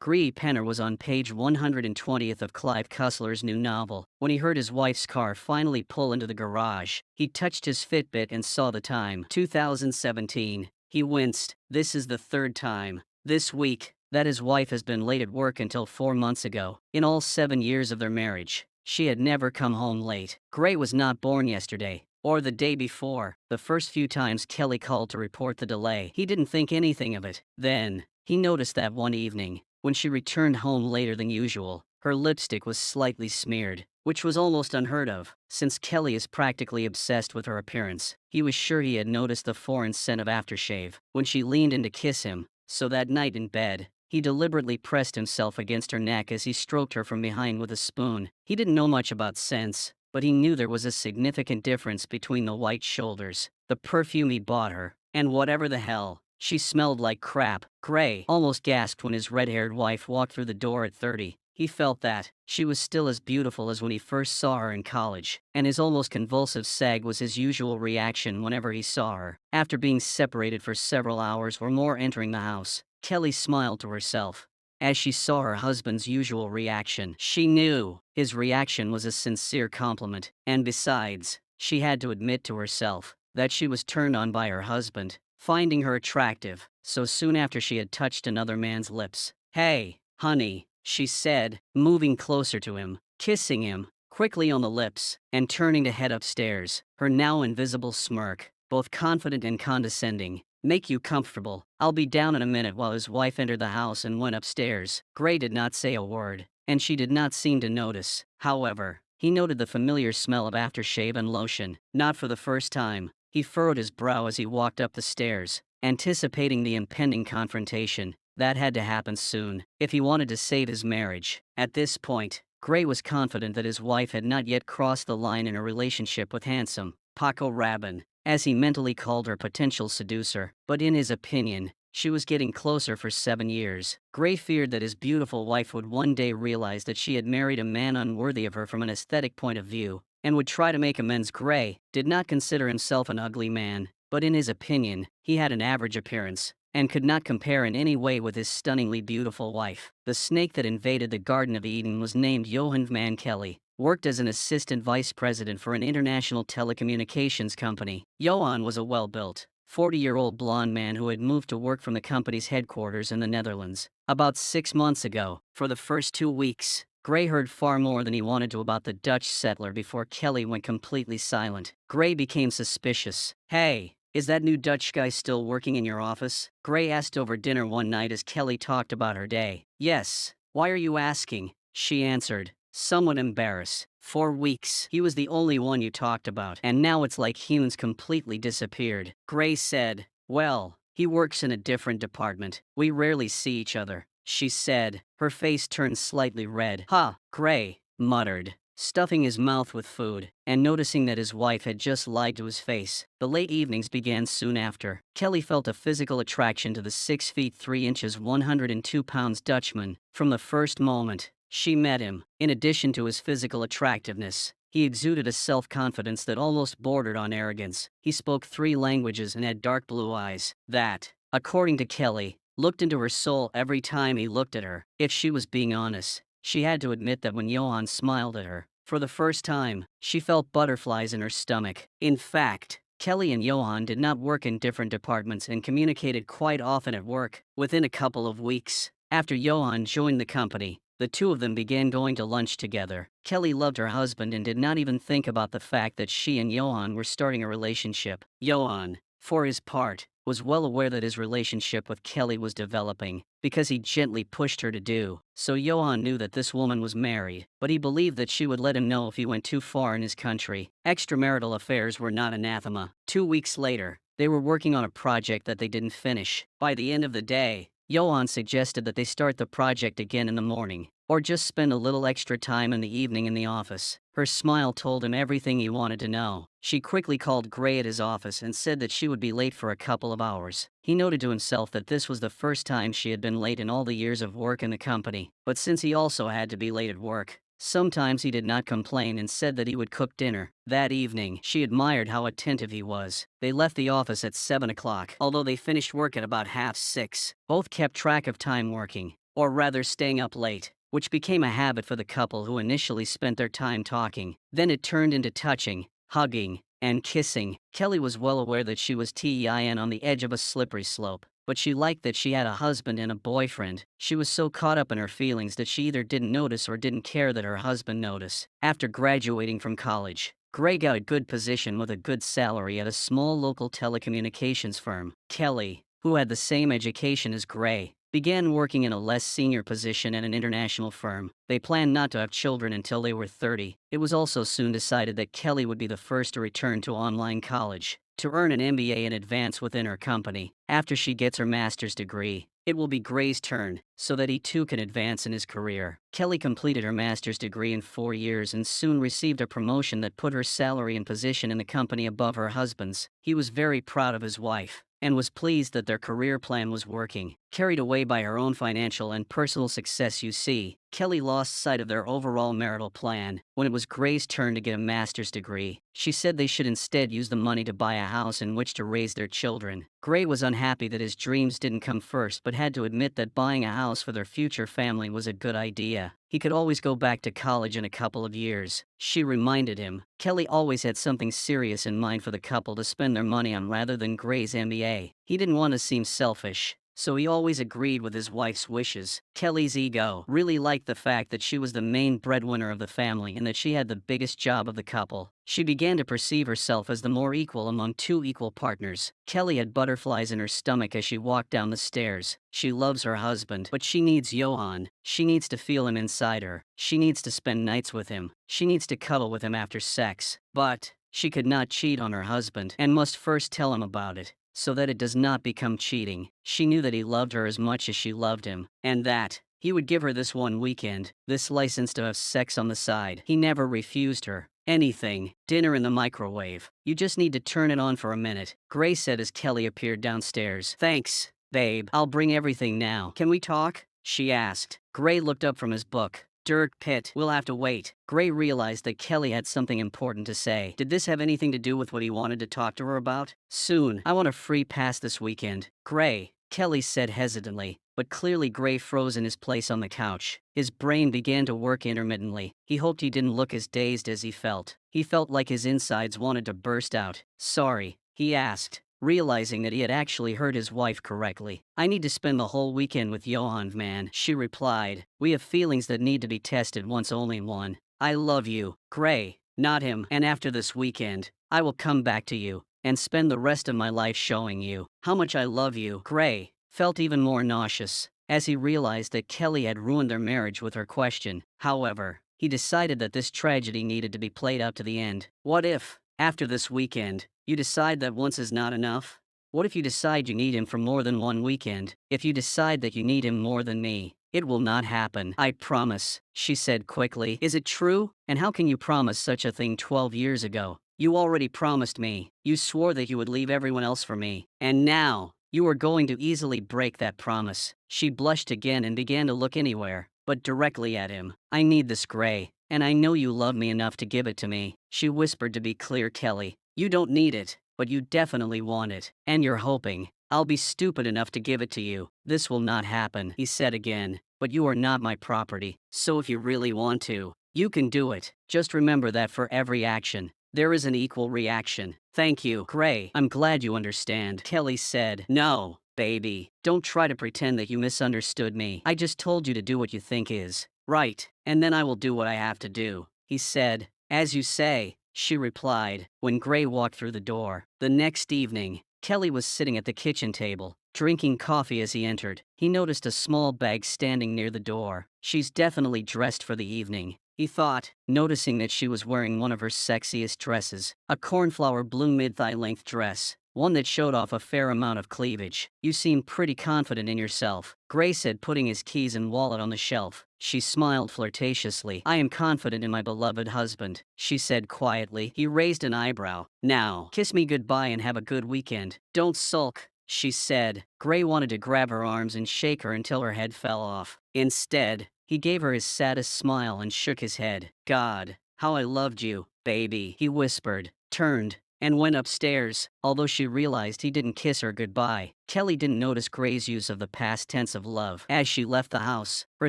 Gree Penner was on page 120th of Clive Cussler's new novel. When he heard his wife's car finally pull into the garage, he touched his Fitbit and saw the time. 2017. He winced. This is the third time this week that his wife has been late at work until 4 months ago. In all 7 years of their marriage, she had never come home late. Gray was not born yesterday, or the day before. The first few times Kelly called to report the delay, he didn't think anything of it. Then, he noticed that one evening, when she returned home later than usual, her lipstick was slightly smeared, which was almost unheard of, since Kelly is practically obsessed with her appearance. He was sure he had noticed the foreign scent of aftershave when she leaned in to kiss him, so that night in bed, he deliberately pressed himself against her neck as he stroked her from behind with a spoon. He didn't know much about scents, but he knew there was a significant difference between the white shoulders, the perfume he bought her, and whatever the hell. She smelled like crap. Gray almost gasped when his red-haired wife walked through the door at 30. He felt that she was still as beautiful as when he first saw her in college, and his almost convulsive sag was his usual reaction whenever he saw her. After being separated for several hours or more entering the house, Kelly smiled to herself as she saw her husband's usual reaction. She knew his reaction was a sincere compliment, and besides, she had to admit to herself that she was turned on by her husband, finding her attractive, so soon after she had touched another man's lips. "Hey, honey," she said, moving closer to him, kissing him quickly on the lips, and turning to head upstairs, her now invisible smirk, both confident and condescending. "Make you comfortable. I'll be down in a minute." While his wife entered the house and went upstairs, Gray did not say a word, and she did not seem to notice. However, he noted the familiar smell of aftershave and lotion. Not for the first time, he furrowed his brow as he walked up the stairs, anticipating the impending confrontation. That had to happen soon, if he wanted to save his marriage. At this point, Gray was confident that his wife had not yet crossed the line in her relationship with handsome Paco Rabin, as he mentally called her potential seducer. But in his opinion, she was getting closer for 7 years. Gray feared that his beautiful wife would one day realize that she had married a man unworthy of her from an aesthetic point of view, and would try to make amends. Gray did not consider himself an ugly man, but in his opinion, he had an average appearance, and could not compare in any way with his stunningly beautiful wife. The snake that invaded the Garden of Eden was named Johan Van Kelly, worked as an assistant vice president for an international telecommunications company. Johan was a well-built, 40-year-old blonde man who had moved to work from the company's headquarters in the Netherlands about 6 months ago. For the first 2 weeks, Gray heard far more than he wanted to about the Dutch settler before Kelly went completely silent. Gray became suspicious. "Hey, is that new Dutch guy still working in your office?" Gray asked over dinner one night as Kelly talked about her day. "Yes. Why are you asking?" she answered, somewhat embarrassed. "4 weeks. He was the only one you talked about, and now it's like Hune's completely disappeared." Gray said, "Well, he works in a different department. We rarely see each other," she said, her face turned slightly red. "Huh," Gray muttered, stuffing his mouth with food, and noticing that his wife had just lied to his face. The late evenings began soon after. Kelly felt a physical attraction to the 6 feet 3 inches 102 pounds Dutchman from the first moment she met him. In addition to his physical attractiveness, he exuded a self-confidence that almost bordered on arrogance. He spoke 3 languages and had dark blue eyes that, according to Kelly, looked into her soul every time he looked at her. If she was being honest, she had to admit that when Johan smiled at her, for the first time, she felt butterflies in her stomach. In fact, Kelly and Johan did not work in different departments and communicated quite often at work. Within a couple of weeks, after Johan joined the company, the two of them began going to lunch together. Kelly loved her husband and did not even think about the fact that she and Johan were starting a relationship. Johan, for his part, was well aware that his relationship with Kelly was developing, because he gently pushed her to do so. Johan knew that this woman was married, but he believed that she would let him know if he went too far in his country. Extramarital affairs were not anathema. 2 weeks later, they were working on a project that they didn't finish. By the end of the day, Johan suggested that they start the project again in the morning, or just spend a little extra time in the evening in the office. Her smile told him everything he wanted to know. She quickly called Gray at his office and said that she would be late for a couple of hours. He noted to himself that this was the first time she had been late in all the years of work in the company. But since he also had to be late at work, sometimes he did not complain and said that he would cook dinner. That evening, she admired how attentive he was. They left the office at 7 o'clock, although they finished work at about 5:30. Both kept track of time working, or rather staying up late, which became a habit for the couple who initially spent their time talking. Then it turned into touching, hugging, and kissing. Kelly was well aware that she was TEIN on the edge of a slippery slope, but she liked that she had a husband and a boyfriend. She was so caught up in her feelings that she either didn't notice or didn't care that her husband noticed. After graduating from college, Gray got a good position with a good salary at a small local telecommunications firm. Kelly, who had the same education as Gray, began working in a less senior position at an international firm. They planned not to have children until they were 30. It was also soon decided that Kelly would be the first to return to online college, to earn an MBA in advance within her company. After she gets her master's degree, it will be Gray's turn, so that he too can advance in his career. Kelly completed her master's degree in 4 years and soon received a promotion that put her salary and position in the company above her husband's. He was very proud of his wife, and was pleased that their career plan was working. Carried away by her own financial and personal success, you see, Kelly lost sight of their overall marital plan. When it was Gray's turn to get a master's degree, she said they should instead use the money to buy a house in which to raise their children. Gray was unhappy that his dreams didn't come first, but had to admit that buying a house for their future family was a good idea. He could always go back to college in a couple of years, she reminded him. Kelly always had something serious in mind for the couple to spend their money on rather than Gray's MBA. He didn't want to seem selfish, so he always agreed with his wife's wishes. Kelly's ego really liked the fact that she was the main breadwinner of the family and that she had the biggest job of the couple. She began to perceive herself as the more equal among two equal partners. Kelly had butterflies in her stomach as she walked down the stairs. She loves her husband, but she needs Johan. She needs to feel him inside her. She needs to spend nights with him. She needs to cuddle with him after sex. But she could not cheat on her husband and must first tell him about it, so that it does not become cheating. She knew that he loved her as much as she loved him, and that he would give her this one weekend, this license to have sex on the side. He never refused her anything. Dinner in the microwave. You just need to turn it on for a minute, Gray said as Kelly appeared downstairs. Thanks, babe. I'll bring everything now. Can we talk? She asked. Gray looked up from his book. Dirk Pitt, we'll have to wait. Gray realized that Kelly had something important to say. Did this have anything to do with what he wanted to talk to her about? Soon. I want a free pass this weekend. Gray, Kelly said hesitantly, but clearly Gray froze in his place on the couch. His brain began to work intermittently. He hoped he didn't look as dazed as he felt. He felt like his insides wanted to burst out. Sorry, he asked, realizing that he had actually heard his wife correctly. I need to spend the whole weekend with Johan, man, she replied. We have feelings that need to be tested once, only one. I love you, Gray, not him, and after this weekend, I will come back to you and spend the rest of my life showing you how much I love you. Gray felt even more nauseous as he realized that Kelly had ruined their marriage with her question. However, he decided that this tragedy needed to be played out to the end. What if, after this weekend, you decide that once is not enough? What if you decide you need him for more than one weekend? If you decide that you need him more than me, it will not happen. I promise, she said quickly. Is it true? And how can you promise such a thing 12 years ago? You already promised me. You swore that you would leave everyone else for me. And now, you are going to easily break that promise. She blushed again and began to look anywhere but directly at him. I need this, Gray, and I know you love me enough to give it to me, she whispered. To be clear, Kelly, you don't need it, but you definitely want it. And you're hoping I'll be stupid enough to give it to you. This will not happen, he said again. But you are not my property, so if you really want to, you can do it. Just remember that for every action, there is an equal reaction. Thank you, Gray. I'm glad you understand, Kelly said. No, baby, don't try to pretend that you misunderstood me. I just told you to do what you think is right, and then I will do what I have to do, he said. As you say, she replied, when Gray walked through the door. The next evening, Kelly was sitting at the kitchen table, drinking coffee. As he entered, he noticed a small bag standing near the door. She's definitely dressed for the evening, he thought, noticing that she was wearing one of her sexiest dresses, a cornflower blue mid-thigh length dress, one that showed off a fair amount of cleavage. You seem pretty confident in yourself, Gray said, putting his keys and wallet on the shelf. She smiled flirtatiously. I am confident in my beloved husband, she said quietly. He raised an eyebrow. Now, kiss me goodbye and have a good weekend. Don't sulk, she said. Gray wanted to grab her arms and shake her until her head fell off. Instead, he gave her his saddest smile and shook his head. God, how I loved you, baby, he whispered, turned, and went upstairs. Although she realized he didn't kiss her goodbye, Kelly didn't notice Gray's use of the past tense of love. As she left the house, her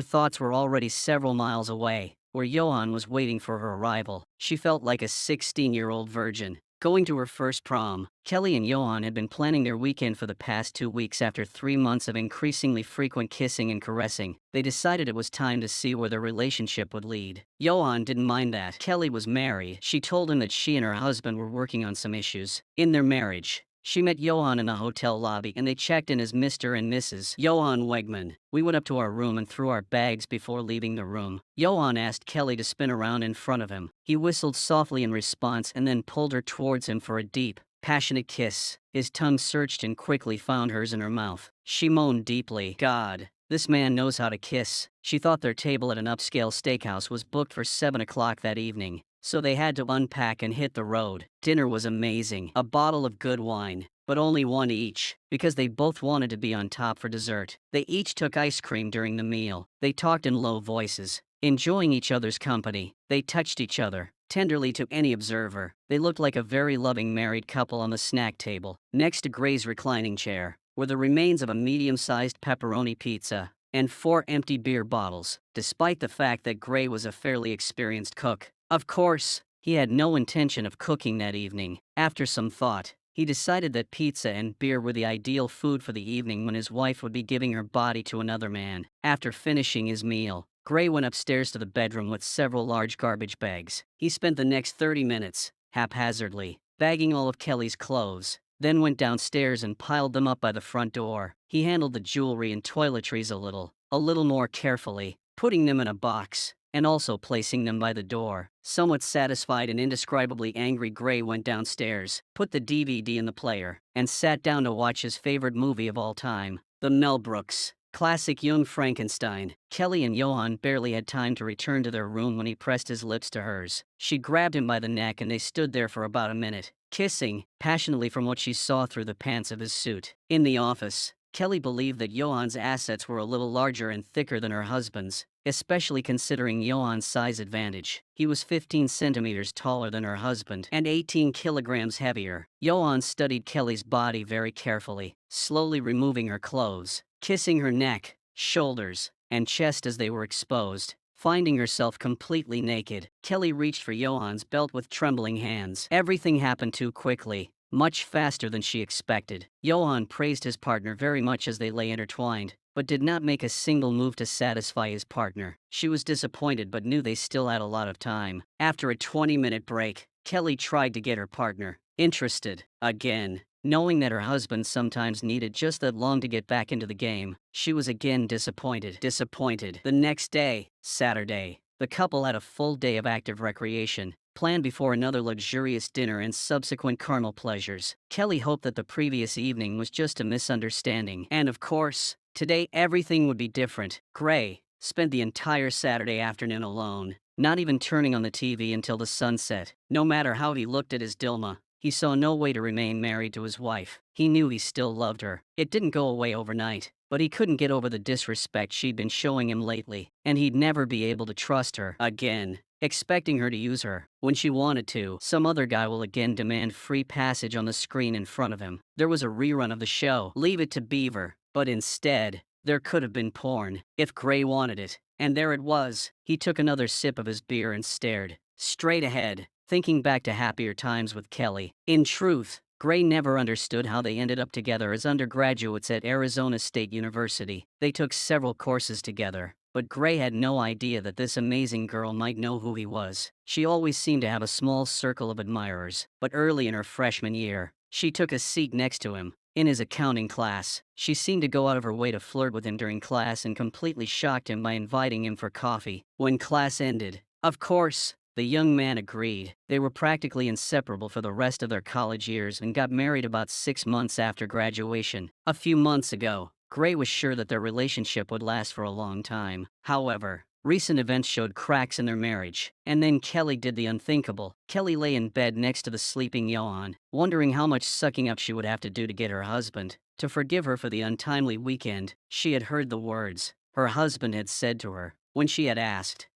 thoughts were already several miles away, where Johan was waiting for her arrival. She felt like a 16-year-old virgin going to her first prom. Kelly and Johan had been planning their weekend for the past 2 weeks. After 3 months of increasingly frequent kissing and caressing, they decided it was time to see where their relationship would lead. Johan didn't mind that Kelly was married. She told him that she and her husband were working on some issues in their marriage. She met Johan in the hotel lobby and they checked in as Mr. and Mrs. Johan Wegman. We went up to our room and threw our bags before leaving the room. Johan asked Kelly to spin around in front of him. He whistled softly in response and then pulled her towards him for a deep, passionate kiss. His tongue searched and quickly found hers in her mouth. She moaned deeply. God, this man knows how to kiss. She thought their table at an upscale steakhouse was booked for 7 o'clock that evening, so they had to unpack and hit the road. Dinner was amazing. A bottle of good wine, but only one each, because they both wanted to be on top for dessert. They each took ice cream during the meal. They talked in low voices, enjoying each other's company. They touched each other tenderly to any observer. They looked like a very loving married couple on the snack table. Next to Gray's reclining chair were the remains of a medium-sized pepperoni pizza and 4 empty beer bottles, despite the fact that Gray was a fairly experienced cook. Of course, he had no intention of cooking that evening. After some thought, he decided that pizza and beer were the ideal food for the evening when his wife would be giving her body to another man. After finishing his meal, Gray went upstairs to the bedroom with several large garbage bags. He spent the next 30 minutes, haphazardly, bagging all of Kelly's clothes, then went downstairs and piled them up by the front door. He handled the jewelry and toiletries a little more carefully, putting them in a box, and also placing them by the door. Somewhat satisfied and indescribably angry, Gray went downstairs, put the DVD in the player, and sat down to watch his favorite movie of all time, the Mel Brooks classic Young Frankenstein. Kelly and Johan barely had time to return to their room when he pressed his lips to hers. She grabbed him by the neck and they stood there for about a minute, kissing passionately from what she saw through the pants of his suit. In the office, Kelly believed that Johan's assets were a little larger and thicker than her husband's, especially considering Johan's size advantage. He was 15 centimeters taller than her husband and 18 kilograms heavier. Johan studied Kelly's body very carefully, slowly removing her clothes, kissing her neck, shoulders, and chest as they were exposed. Finding herself completely naked, Kelly reached for Johan's belt with trembling hands. Everything happened too quickly, much faster than she expected. Johan praised his partner very much as they lay intertwined, but did not make a single move to satisfy his partner. She was disappointed but knew they still had a lot of time. After a 20-minute break, Kelly tried to get her partner interested again. Knowing that her husband sometimes needed just that long to get back into the game, she was again disappointed. The next day, Saturday, the couple had a full day of active recreation, planned before another luxurious dinner and subsequent carnal pleasures. Kelly hoped that the previous evening was just a misunderstanding. And of course, today everything would be different. Gray spent the entire Saturday afternoon alone, not even turning on the TV until the sun set. No matter how he looked at his Dilma, he saw no way to remain married to his wife. He knew he still loved her. It didn't go away overnight, but he couldn't get over the disrespect she'd been showing him lately, and he'd never be able to trust her again, expecting her to use her when she wanted to. Some other guy will again demand free passage on the screen in front of him. There was a rerun of the show, Leave It to Beaver, but instead, there could have been porn, if Gray wanted it. And there it was. He took another sip of his beer and stared straight ahead, thinking back to happier times with Kelly. In truth, Gray never understood how they ended up together as undergraduates at Arizona State University. They took several courses together, but Gray had no idea that this amazing girl might know who he was. She always seemed to have a small circle of admirers, but early in her freshman year, she took a seat next to him. In his accounting class, she seemed to go out of her way to flirt with him during class and completely shocked him by inviting him for coffee. When class ended, of course, the young man agreed. They were practically inseparable for the rest of their college years and got married about 6 months after graduation. A few months ago, Gray was sure that their relationship would last for a long time. However, recent events showed cracks in their marriage, and then Kelly did the unthinkable. Kelly lay in bed next to the sleeping Johan, wondering how much sucking up she would have to do to get her husband to forgive her for the untimely weekend. She had heard the words her husband had said to her when she had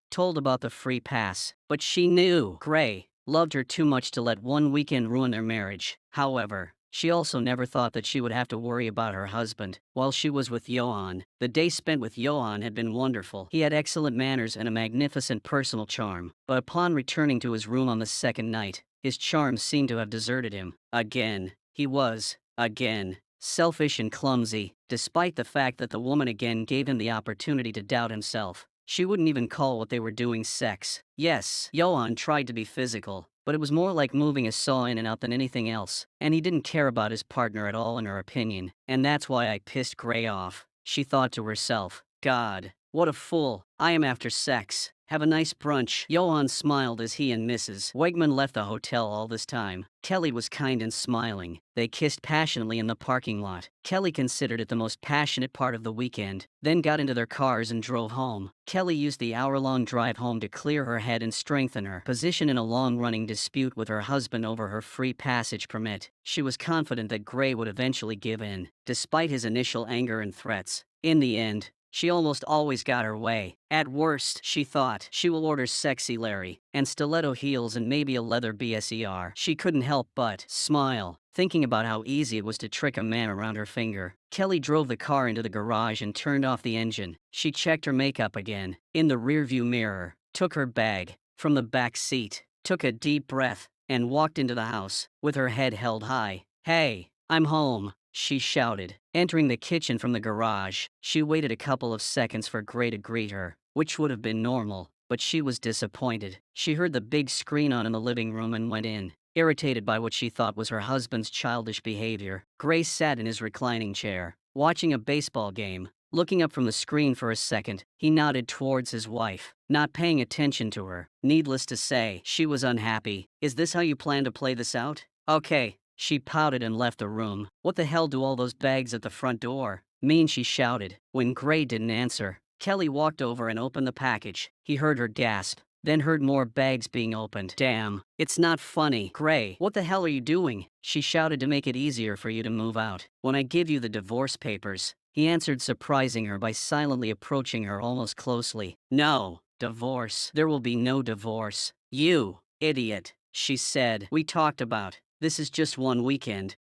told about the free pass, but she knew Gray loved her too much to let one weekend ruin their marriage. However, she also never thought that she would have to worry about her husband while she was with Johan. The day spent with Johan had been wonderful. He had excellent manners and a magnificent personal charm, but upon returning to his room on the second night, his charm seemed to have deserted him. Again, he was, again, selfish and clumsy, despite the fact that the woman again gave him the opportunity to doubt himself. She wouldn't even call what they were doing sex. Yes, Johan tried to be physical, but it was more like moving a saw in and out than anything else, and he didn't care about his partner at all in her opinion, and that's why I pissed Gray off. She thought to herself, God, what a fool, I am after sex. Have a nice brunch. Johan smiled as he and Mrs. Wegman left the hotel all this time. Kelly was kind and smiling. They kissed passionately in the parking lot. Kelly considered it the most passionate part of the weekend, then got into their cars and drove home. Kelly used the hour-long drive home to clear her head and strengthen her position in a long-running dispute with her husband over her free passage permit. She was confident that Gray would eventually give in, despite his initial anger and threats. In the end, she almost always got her way. At worst, she thought, she will order sexy Larry, and stiletto heels and maybe a leather BSER. She couldn't help but smile, thinking about how easy it was to trick a man around her finger. Kelly drove the car into the garage and turned off the engine. She checked her makeup again, in the rearview mirror, took her bag from the back seat, took a deep breath, and walked into the house, with her head held high. Hey, I'm home, she shouted. Entering the kitchen from the garage, she waited a couple of seconds for Gray to greet her, which would have been normal, but she was disappointed. She heard the big screen on in the living room and went in, irritated by what she thought was her husband's childish behavior. Gray sat in his reclining chair, watching a baseball game. Looking up from the screen for a second, he nodded towards his wife, not paying attention to her. Needless to say, she was unhappy. Is this how you plan to play this out? Okay. She pouted and left the room. What the hell do all those bags at the front door mean? She shouted. When Gray didn't answer, Kelly walked over and opened the package. He heard her gasp, then heard more bags being opened. Damn, it's not funny. Gray, what the hell are you doing? She shouted. To make it easier for you to move out. When I give you the divorce papers, he answered, surprising her by silently approaching her almost closely. No, divorce. There will be no divorce. You idiot, she said. We talked about. This is just one weekend.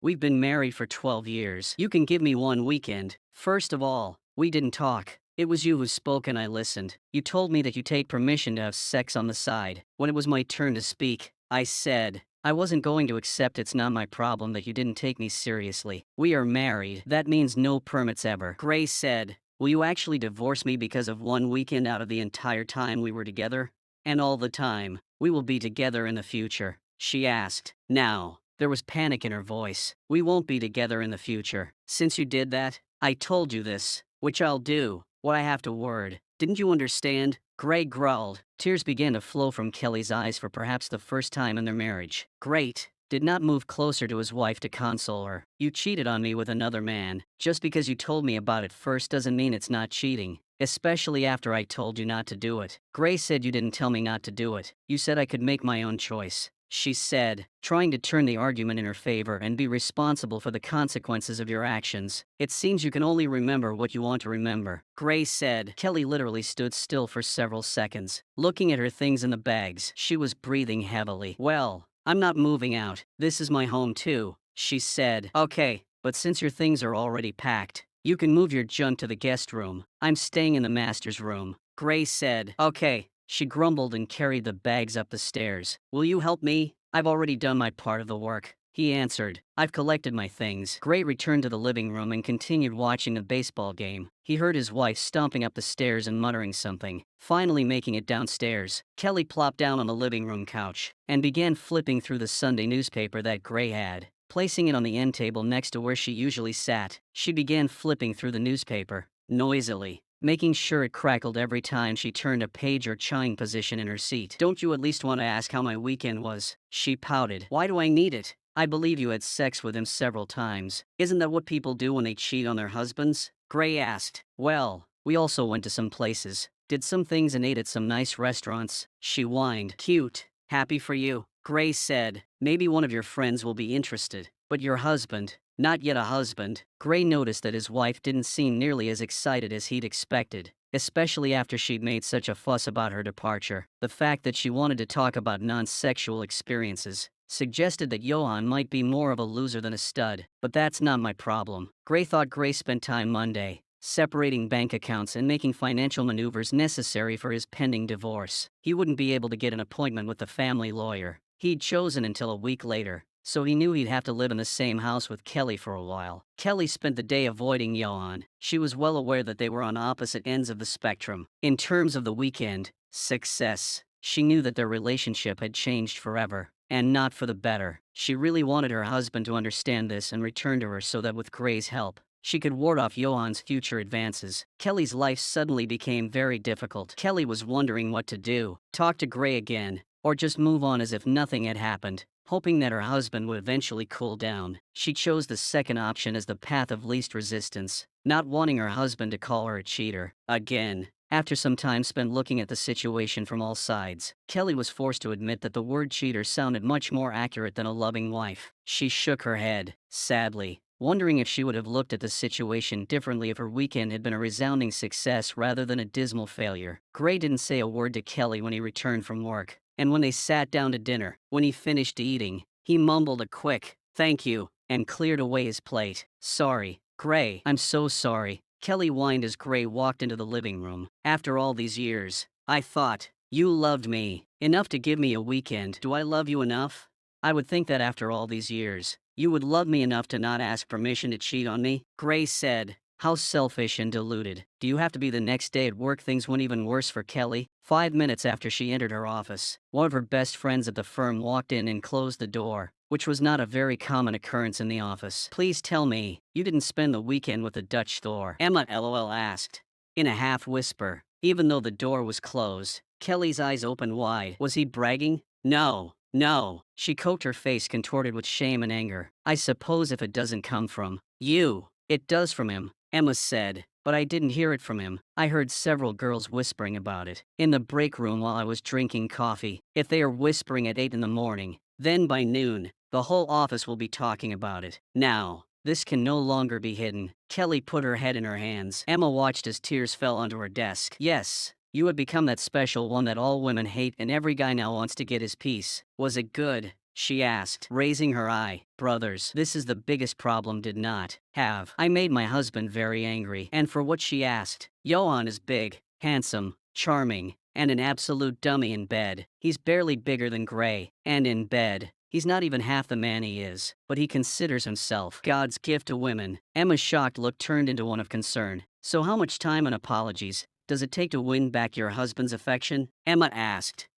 We've been married for 12 years. You can give me one weekend. First of all, we didn't talk. It was you who spoke and I listened. You told me that you take permission to have sex on the side. When it was my turn to speak, I said, I wasn't going to accept. It's not my problem that you didn't take me seriously. We are married. That means no permits ever. Gray said, will you actually divorce me because of one weekend out of the entire time we were together? And all the time we will be together in the future? She asked. Now, there was panic in her voice. We won't be together in the future. Since you did that, I told you this, which I'll do, what I have to word. Didn't you understand? Gray growled. Tears began to flow from Kelly's eyes for perhaps the first time in their marriage. Great. Did not move closer to his wife to console her. You cheated on me with another man. Just because you told me about it first doesn't mean it's not cheating. Especially after I told you not to do it. Gray said you didn't tell me not to do it. You said I could make my own choice, she said, trying to turn the argument in her favor and be responsible for the consequences of your actions. It seems you can only remember what you want to remember, Gray said. Kelly literally stood still for several seconds, looking at her things in the bags. She was breathing heavily. Well, I'm not moving out. This is my home too, she said. Okay, but since your things are already packed, you can move your junk to the guest room. I'm staying in the master's room, Gray said. Okay. She grumbled and carried the bags up the stairs. Will you help me? I've already done my part of the work, he answered. I've collected my things. Gray returned to the living room and continued watching the baseball game. He heard his wife stomping up the stairs and muttering something. Finally making it downstairs, Kelly plopped down on the living room couch and began flipping through the Sunday newspaper that Gray had. Placing it on the end table next to where she usually sat, she began flipping through the newspaper, noisily, making sure it crackled every time she turned a page or chime position in her seat. Don't you at least want to ask how my weekend was? She pouted. Why do I need it? I believe you had sex with him several times. Isn't that what people do when they cheat on their husbands? Gray asked. Well, we also went to some places, did some things and ate at some nice restaurants, she whined. Cute. Happy for you, Gray said. Maybe one of your friends will be interested. But your husband, not yet a husband. Gray noticed that his wife didn't seem nearly as excited as he'd expected. especially after she'd made such a fuss about her departure. The fact that she wanted to talk about non-sexual experiences suggested that Johan might be more of a loser than a stud, but that's not my problem. Gray thought Gray spent time Monday separating bank accounts and making financial maneuvers necessary for his pending divorce. He wouldn't be able to get an appointment with the family lawyer he'd chosen until a week later, so he knew he'd have to live in the same house with Kelly for a while. Kelly spent the day avoiding Johan. She was well aware that they were on opposite ends of the spectrum. In terms of the weekend success, she knew that their relationship had changed forever, and not for the better. She really wanted her husband to understand this and return to her so that with Gray's help, she could ward off Johan's future advances. Kelly's life suddenly became very difficult. Kelly was wondering what to do: talk to Gray again, or just move on as if nothing had happened, hoping that her husband would eventually cool down. She chose the second option as the path of least resistance, not wanting her husband to call her a cheater again. After some time spent looking at the situation from all sides, Kelly was forced to admit that the word cheater sounded much more accurate than a loving wife. She shook her head, sadly, wondering if she would have looked at the situation differently if her weekend had been a resounding success rather than a dismal failure. Gray didn't say a word to Kelly when he returned from work, and when they sat down to dinner, when he finished eating, he mumbled a quick, "Thank you," and cleared away his plate. "Sorry, Gray, I'm so sorry," Kelly whined as Gray walked into the living room. "After all these years, I thought you loved me enough to give me a weekend. Do I love you enough? I would think that after all these years, you would love me enough to not ask permission to cheat on me." Gray said, "How selfish and deluded. Do you have to be?" The next day at work, things went even worse for Kelly. 5 minutes after she entered her office, one of her best friends at the firm walked in and closed the door, which was not a very common occurrence in the office. "Please tell me you didn't spend the weekend with the Dutch Thor?" Emma LOL asked, in a half whisper. Even though the door was closed, Kelly's eyes opened wide. Was he bragging? No. No, she coked, her face contorted with shame and anger. "I suppose if it doesn't come from you, it does from him," Emma said, "but I didn't hear it from him. I heard several girls whispering about it in the break room while I was drinking coffee. If they are whispering at 8 in the morning, then by noon, the whole office will be talking about it. Now, this can no longer be hidden." Kelly put her head in her hands. Emma watched as tears fell onto her desk. "Yes, you had become that special one that all women hate and every guy now wants to get his piece. Was it good?" she asked, raising her eye. "Brothers, this is the biggest problem. Did not have. I made my husband very angry." And for what she asked, "Johan is big, handsome, charming, and an absolute dummy in bed. He's barely bigger than Gray, and in bed, he's not even half the man he is, but he considers himself God's gift to women." Emma's shocked look turned into one of concern. "So how much time and apologies does it take to win back your husband's affection?" Emma asked,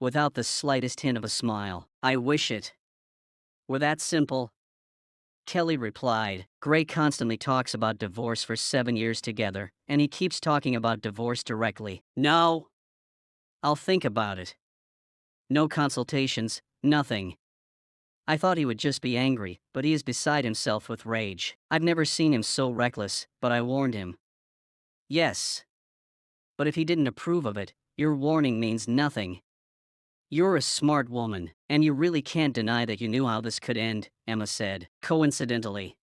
without the slightest hint of a smile. "I wish it were that simple," Kelly replied. "Gray constantly talks about divorce for 7 years together, and he keeps talking about divorce directly. No, I'll think about it. No consultations, nothing. I thought he would just be angry, but he is beside himself with rage. I've never seen him so reckless, but I warned him." "Yes, but if he didn't approve of it, your warning means nothing. You're a smart woman, and you really can't deny that you knew how this could end," Emma said. Coincidentally,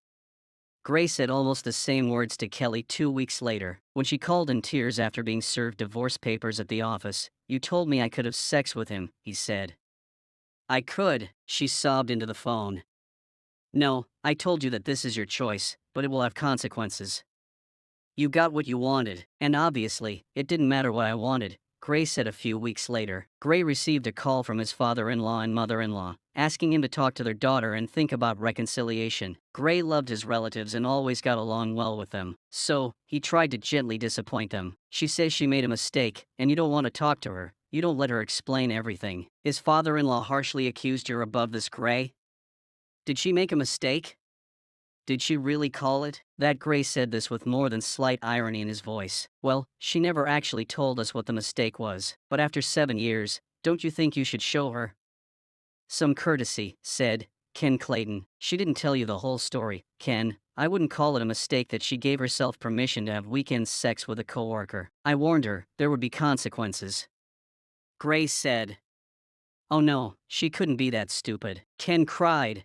Gray said almost the same words to Kelly 2 weeks later, when she called in tears after being served divorce papers at the office. "You told me I could have sex with him," he said. "I could," she sobbed into the phone. "No, I told you that this is your choice, but it will have consequences. You got what you wanted, and obviously, it didn't matter what I wanted," Gray said a few weeks later. Gray received a call from his father-in-law and mother-in-law, asking him to talk to their daughter and think about reconciliation. Gray loved his relatives and always got along well with them, so he tried to gently disappoint them. "She says she made a mistake, and you don't want to talk to her. You don't let her explain everything." His father-in-law harshly accused her above this. Gray, did she make a mistake? Did she really call it that? Gray said this with more than slight irony in his voice. "Well, she never actually told us what the mistake was, but after 7 years, don't you think you should show her some courtesy?" said Ken Clayton. "She didn't tell you the whole story, Ken. I wouldn't call it a mistake that she gave herself permission to have weekend sex with a coworker. I warned her there would be consequences." Gray said. "Oh no, she couldn't be that stupid." Ken cried.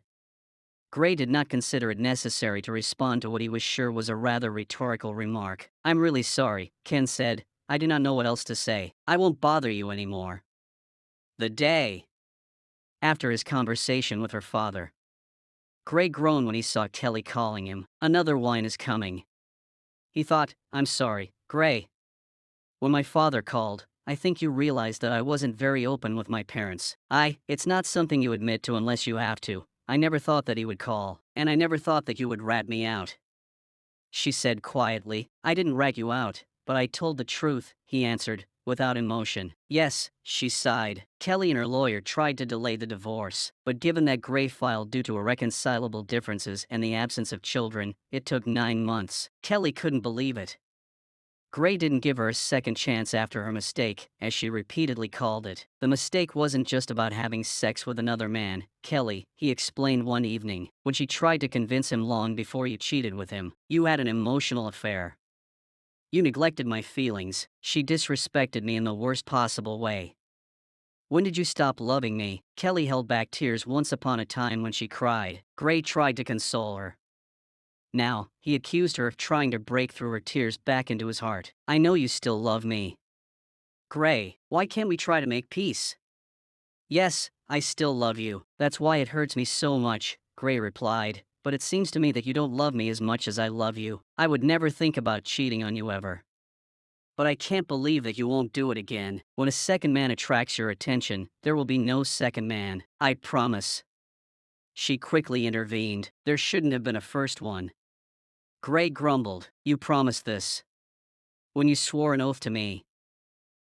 Gray did not consider it necessary to respond to what he was sure was a rather rhetorical remark. "I'm really sorry," Ken said. "I do not know what else to say. I won't bother you anymore." The day after his conversation with her father, Gray groaned when he saw Kelly calling him. Another wine is coming. He thought, "I'm sorry, Gray. When my father called, I think you realized that I wasn't very open with my parents. It's not something you admit to unless you have to. I never thought that he would call, and I never thought that you would rat me out," she said quietly. "I didn't rat you out, but I told the truth," he answered, without emotion. "Yes," she sighed. Kelly and her lawyer tried to delay the divorce, but given that Gray filed due to irreconcilable differences and the absence of children, it took 9 months. Kelly couldn't believe it. Gray didn't give her a second chance after her mistake, as she repeatedly called it. The mistake wasn't just about having sex with another man, Kelly, he explained one evening, when she tried to convince him long before you cheated with him. "You had an emotional affair. You neglected my feelings." She disrespected me in the worst possible way. "When did you stop loving me?" Kelly held back tears once upon a time when she cried. Gray tried to console her. Now, he accused her of trying to break through her tears back into his heart. "I know you still love me, Gray. Why can't we try to make peace?" "Yes, I still love you. That's why it hurts me so much," Gray replied. "But it seems to me that you don't love me as much as I love you. I would never think about cheating on you ever. But I can't believe that you won't do it again. When a second man attracts your attention, there will be no second man. I promise." She quickly intervened. "There shouldn't have been a first one." Gray grumbled. "You promised this when you swore an oath to me."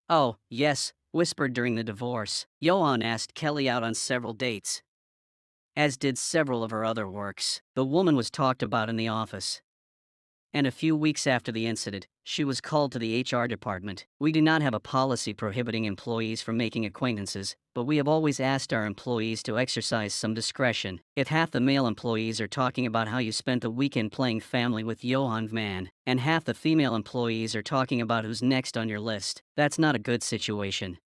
"Oh, yes," whispered during the divorce. Johan asked Kelly out on several dates, as did several of her other works. The woman was talked about in the office. And a few weeks after the incident, she was called to the HR department. "We do not have a policy prohibiting employees from making acquaintances, but we have always asked our employees to exercise some discretion. If half the male employees are talking about how you spent the weekend playing family with Johan Van, and half the female employees are talking about who's next on your list, that's not a good situation.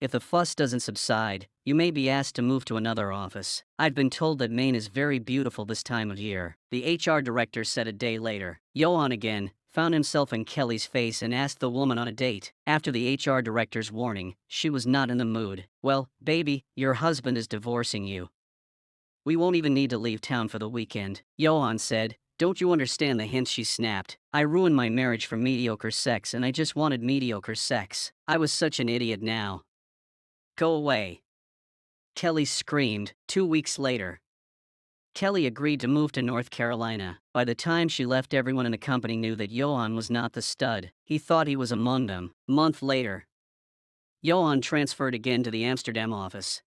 If the fuss doesn't subside, you may be asked to move to another office. I've been told that Maine is very beautiful this time of year," the HR director said a day later. Johan again found himself in Kelly's face and asked the woman on a date. After the HR director's warning, she was not in the mood. "Well, baby, your husband is divorcing you. We won't even need to leave town for the weekend," Johan said. "Don't you understand the hint?" she snapped. "I ruined my marriage for mediocre sex and I just wanted mediocre sex. I was such an idiot now. Go away," Kelly screamed. 2 weeks later, Kelly agreed to move to North Carolina. By the time she left, everyone in the company knew that Johan was not the stud. He thought he was among them. A month later, Johan transferred again to the Amsterdam office.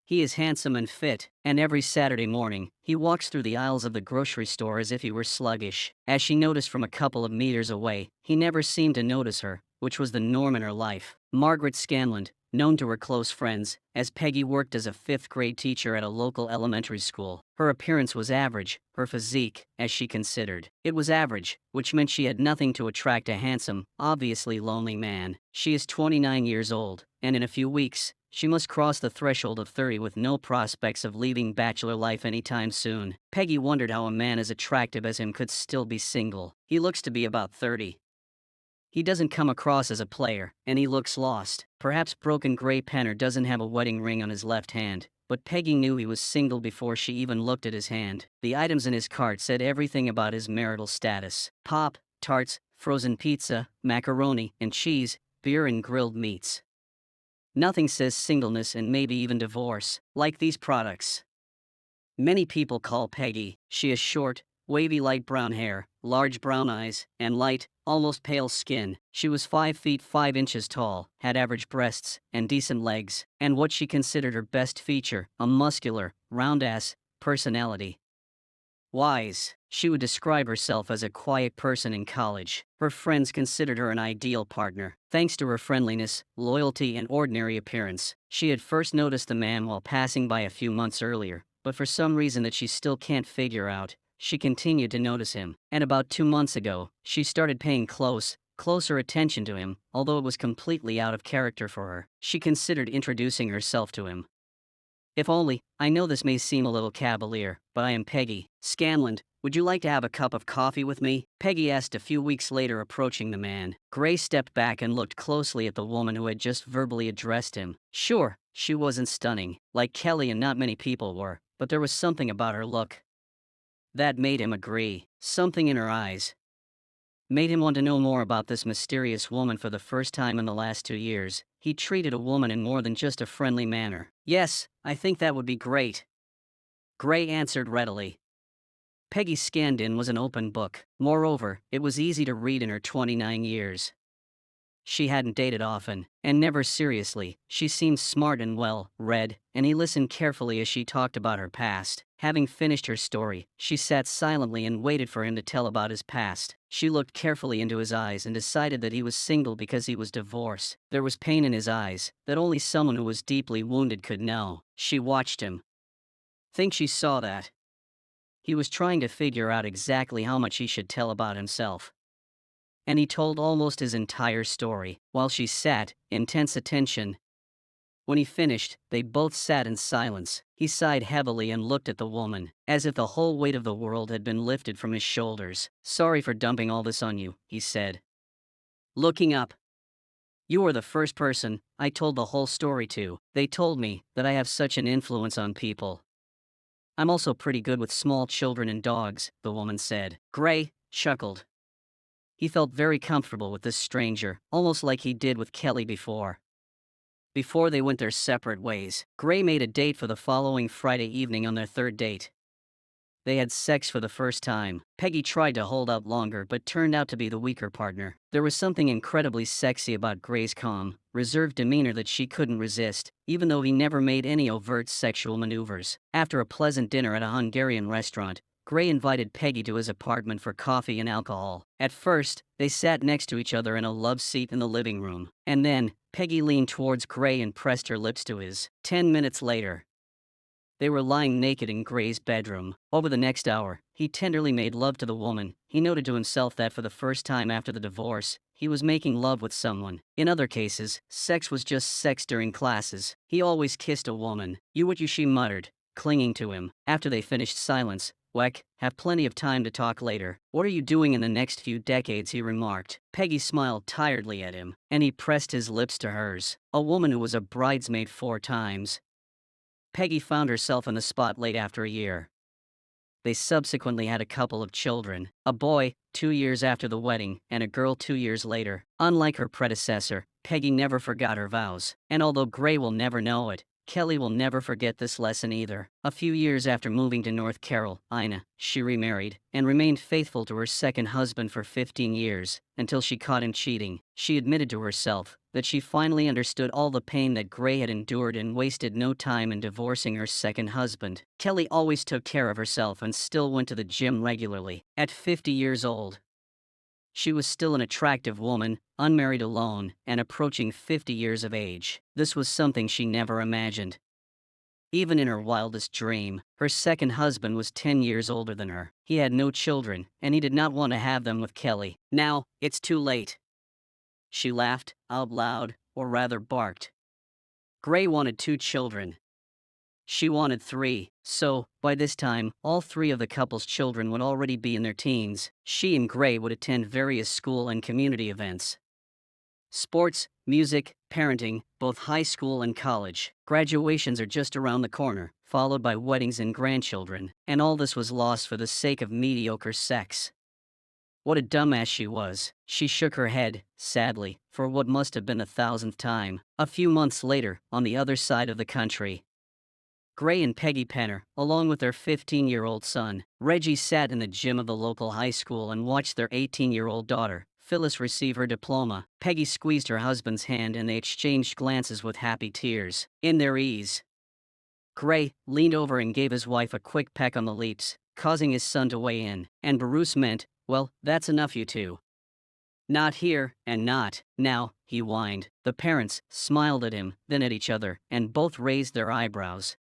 He is handsome and fit, and every Saturday morning, he walks through the aisles of the grocery store as if he were sluggish. As she noticed from a couple of meters away, he never seemed to notice her, which was the norm in her life. Margaret Scanlon, known to her close friends, as Peggy worked as a fifth-grade teacher at a local elementary school. Her appearance was average, her physique, as she considered. It was average, which meant she had nothing to attract a handsome, obviously lonely man. She is 29 years old, and in a few weeks, she must cross the threshold of 30 with no prospects of leaving bachelor life anytime soon. Peggy wondered how a man as attractive as him could still be single. He looks to be about 30. He doesn't come across as a player, and he looks lost. Perhaps broken Gray Penner doesn't have a wedding ring on his left hand, but Peggy knew he was single before she even looked at his hand. The items in his cart said everything about his marital status: pop, tarts, frozen pizza, macaroni and cheese, beer and grilled meats. Nothing says singleness and maybe even divorce like these products. Many people call Peggy. She has short, wavy light brown hair, large brown eyes, and light, almost pale skin. She was 5 feet 5 inches tall, had average breasts, and decent legs, and what she considered her best feature, a muscular, round-ass personality. Wise. She would describe herself as a quiet person in college. Her friends considered her an ideal partner. Thanks to her friendliness, loyalty, and ordinary appearance, she had first noticed the man while passing by a few months earlier, but for some reason that she still can't figure out, she continued to notice him. And about 2 months ago, she started paying closer attention to him, although it was completely out of character for her. She considered introducing herself to him. If only, I know this may seem a little cavalier, but I am Peggy Scanlon. Would you like to have a cup of coffee with me? Peggy asked a few weeks later, approaching the man. Gray stepped back and looked closely at the woman who had just verbally addressed him. Sure, she wasn't stunning, like Kelly and not many people were, but there was something about her look that made him agree. Something in her eyes made him want to know more about this mysterious woman. For the first time in the last 2 years, he treated a woman in more than just a friendly manner. Yes, I think that would be great, Gray answered readily. Peggy Scandin was an open book. Moreover, it was easy to read in her 29 years. She hadn't dated often, and never seriously. She seemed smart and well read, and he listened carefully as she talked about her past. Having finished her story, she sat silently and waited for him to tell about his past. She looked carefully into his eyes and decided that he was single because he was divorced. There was pain in his eyes that only someone who was deeply wounded could know. She watched him. Think she saw that? He was trying to figure out exactly how much he should tell about himself. And he told almost his entire story, while she sat, intense attention. When he finished, they both sat in silence. He sighed heavily and looked at the woman, as if the whole weight of the world had been lifted from his shoulders. Sorry for dumping all this on you, he said, looking up. You are the first person I told the whole story to. They told me that I have such an influence on people. I'm also pretty good with small children and dogs, the woman said. Gray chuckled. He felt very comfortable with this stranger, almost like he did with Kelly before. Before they went their separate ways, Gray made a date for the following Friday evening. On their third date, they had sex for the first time. Peggy tried to hold out longer but turned out to be the weaker partner. There was something incredibly sexy about Gray's calm, reserved demeanor that she couldn't resist, even though he never made any overt sexual maneuvers. After a pleasant dinner at a Hungarian restaurant, Gray invited Peggy to his apartment for coffee and alcohol. At first, they sat next to each other in a love seat in the living room. And then, Peggy leaned towards Gray and pressed her lips to his. 10 minutes later, they were lying naked in Gray's bedroom. Over the next hour, he tenderly made love to the woman. He noted to himself that for the first time after the divorce, he was making love with someone. In other cases, sex was just sex during classes. He always kissed a woman. You what you, she muttered, clinging to him. After they finished silence, Weck, have plenty of time to talk later. What are you doing in the next few decades, he remarked. Peggy smiled tiredly at him, and he pressed his lips to hers. A woman who was a bridesmaid 4 times. Peggy found herself in the spot late after a year. They subsequently had a couple of children, a boy 2 years after the wedding and a girl 2 years later. Unlike her predecessor, Peggy never forgot her vows, and although Gray will never know it, Kelly will never forget this lesson either. A few years after moving to North Carolina, she remarried and remained faithful to her second husband for 15 years, until she caught him cheating. She admitted to herself that she finally understood all the pain that Gray had endured and wasted no time in divorcing her second husband. Kelly always took care of herself and still went to the gym regularly. At 50 years old, she was still an attractive woman, unmarried, alone, and approaching 50 years of age. This was something she never imagined. Even in her wildest dream, her second husband was 10 years older than her. He had no children, and he did not want to have them with Kelly. Now, it's too late. She laughed, out loud, or rather barked. Gray wanted 2 children. She wanted 3, so, by this time, all 3 of the couple's children would already be in their teens. She and Gray would attend various school and community events. Sports, music, parenting, both high school and college. Graduations are just around the corner, followed by weddings and grandchildren, and all this was lost for the sake of mediocre sex. What a dumbass she was. She shook her head, sadly, for what must have been the 1,000th time. A few months later, on the other side of the country, Gray and Peggy Penner, along with their 15-year-old son, Reggie, sat in the gym of the local high school and watched their 18-year-old daughter, Phyllis, receive her diploma. Peggy squeezed her husband's hand and they exchanged glances with happy tears. In their ease, Gray leaned over and gave his wife a quick peck on the lips, causing his son to weigh in. And Bruce meant, well, that's enough, you two. Not here, and not now, he whined. The parents smiled at him, then at each other, and both raised their eyebrows.